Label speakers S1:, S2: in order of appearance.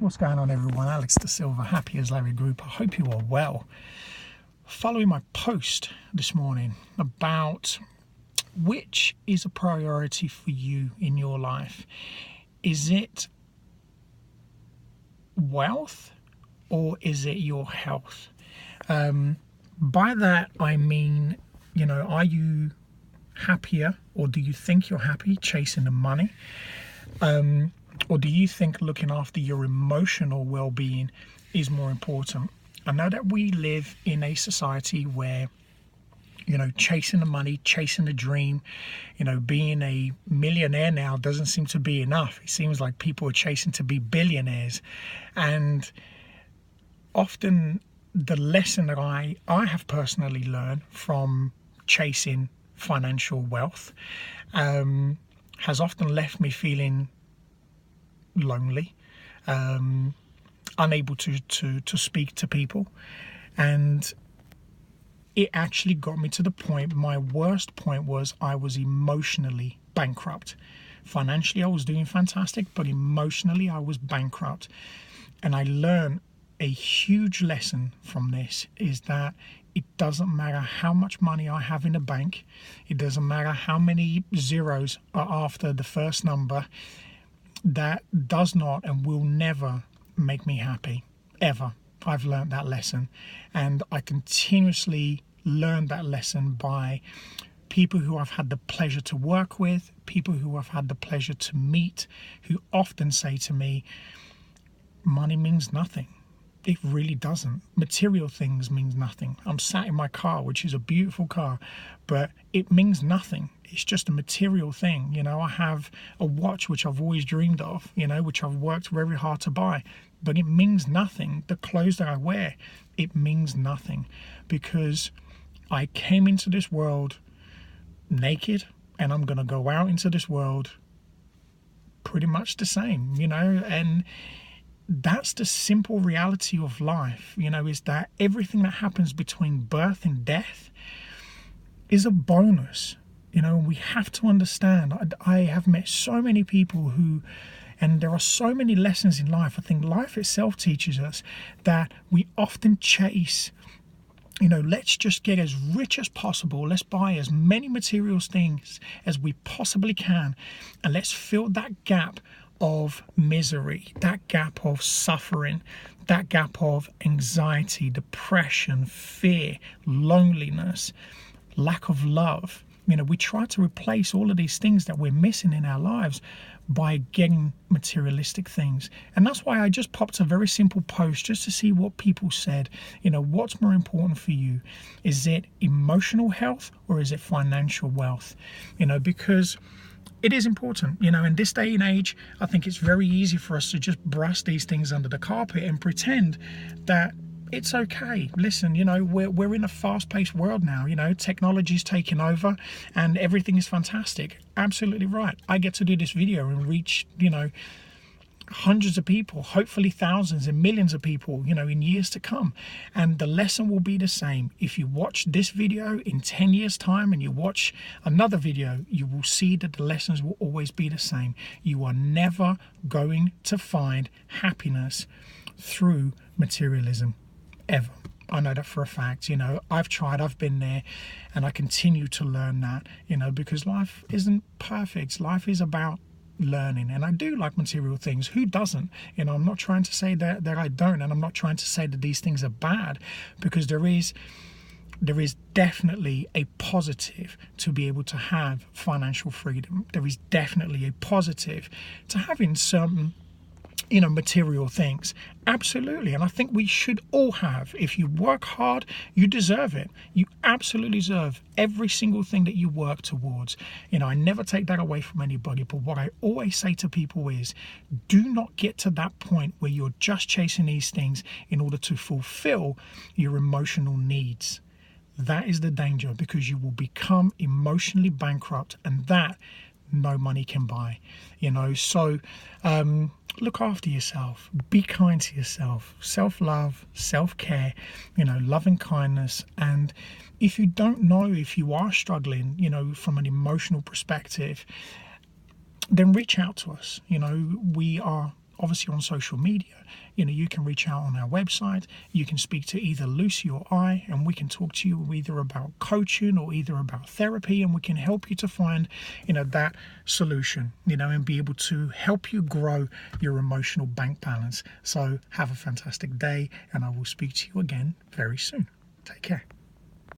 S1: What's going on, everyone? Alex De Silva, happy as Larry Group. I hope you are well. Following my post this morning about which is a priority for you in your life. Is it wealth or is it your health? By that I mean, are you happier, or do you think you're happy chasing the money? Or do you think looking after your emotional well-being is more important? I know that we live in a society where, chasing the money, chasing the dream, being a millionaire now doesn't seem to be enough. It seems like people are chasing to be billionaires. And often the lesson that I have personally learned from chasing financial wealth has often left me feeling lonely, unable to speak to people, and it actually got me to the point. My worst point was I was emotionally bankrupt. Financially I was doing fantastic, but emotionally I was bankrupt. And I learned a huge lesson from this, is that it doesn't matter how much money I have in the bank, it doesn't matter how many zeros are after the first number. That does not and will never make me happy, ever. I've learned that lesson, and I continuously learn that lesson by people who I've had the pleasure to work with, people who I've had the pleasure to meet, who often say to me, money means nothing. It really doesn't. Material things means nothing. I'm sat in my car, which is a beautiful car, but it means nothing. It's just a material thing. I have a watch which I've always dreamed of, which I've worked very hard to buy, but it means nothing. The clothes that I wear, it means nothing, because I came into this world naked, and I'm going to go out into this world pretty much the same, and that's the simple reality of life, is that everything that happens between birth and death is a bonus. We have to understand. I have met so many people and there are so many lessons in life. I think life itself teaches us that we often chase, let's just get as rich as possible. Let's buy as many material things as we possibly can, and let's fill that gap of misery, that gap of suffering, that gap of anxiety, depression, fear, loneliness, lack of love. We try to replace all of these things that we're missing in our lives by getting materialistic things. And that's why I just popped a very simple post just to see what people said. What's more important for you? Is it emotional health or is it financial wealth? Because it is important, in this day and age. I think it's very easy for us to just brush these things under the carpet and pretend that it's okay. Listen, we're in a fast-paced world now. Technology's taking over and everything is fantastic. Absolutely right. I get to do this video and reach, hundreds of people, hopefully thousands and millions of people, in years to come. And the lesson will be the same. If you watch this video in 10 years time and you watch another video, you will see that the lessons will always be the same. You are never going to find happiness through materialism, ever. I know that for a fact. I've tried, I've been there, and I continue to learn that, because life isn't perfect. Life is about learning, and I do like material things. Who doesn't? I'm not trying to say that I don't, and I'm not trying to say that these things are bad, because there is definitely a positive to be able to have financial freedom. There is definitely a positive to having some material things. Absolutely. And I think we should all have. If you work hard, you deserve it. You absolutely deserve every single thing that you work towards. I never take that away from anybody, but what I always say to people is, do not get to that point where you're just chasing these things in order to fulfill your emotional needs. That is the danger, because you will become emotionally bankrupt, and that no money can buy. So look after yourself, be kind to yourself, self-love, self-care, loving kindness. And if you don't know if you are struggling, from an emotional perspective, then reach out to us. We are obviously on social media. You can reach out on our website. You can speak to either Lucy or I, and we can talk to you either about coaching or either about therapy, and we can help you to find, that solution, and be able to help you grow your emotional bank balance. So have a fantastic day, and I will speak to you again very soon. Take care.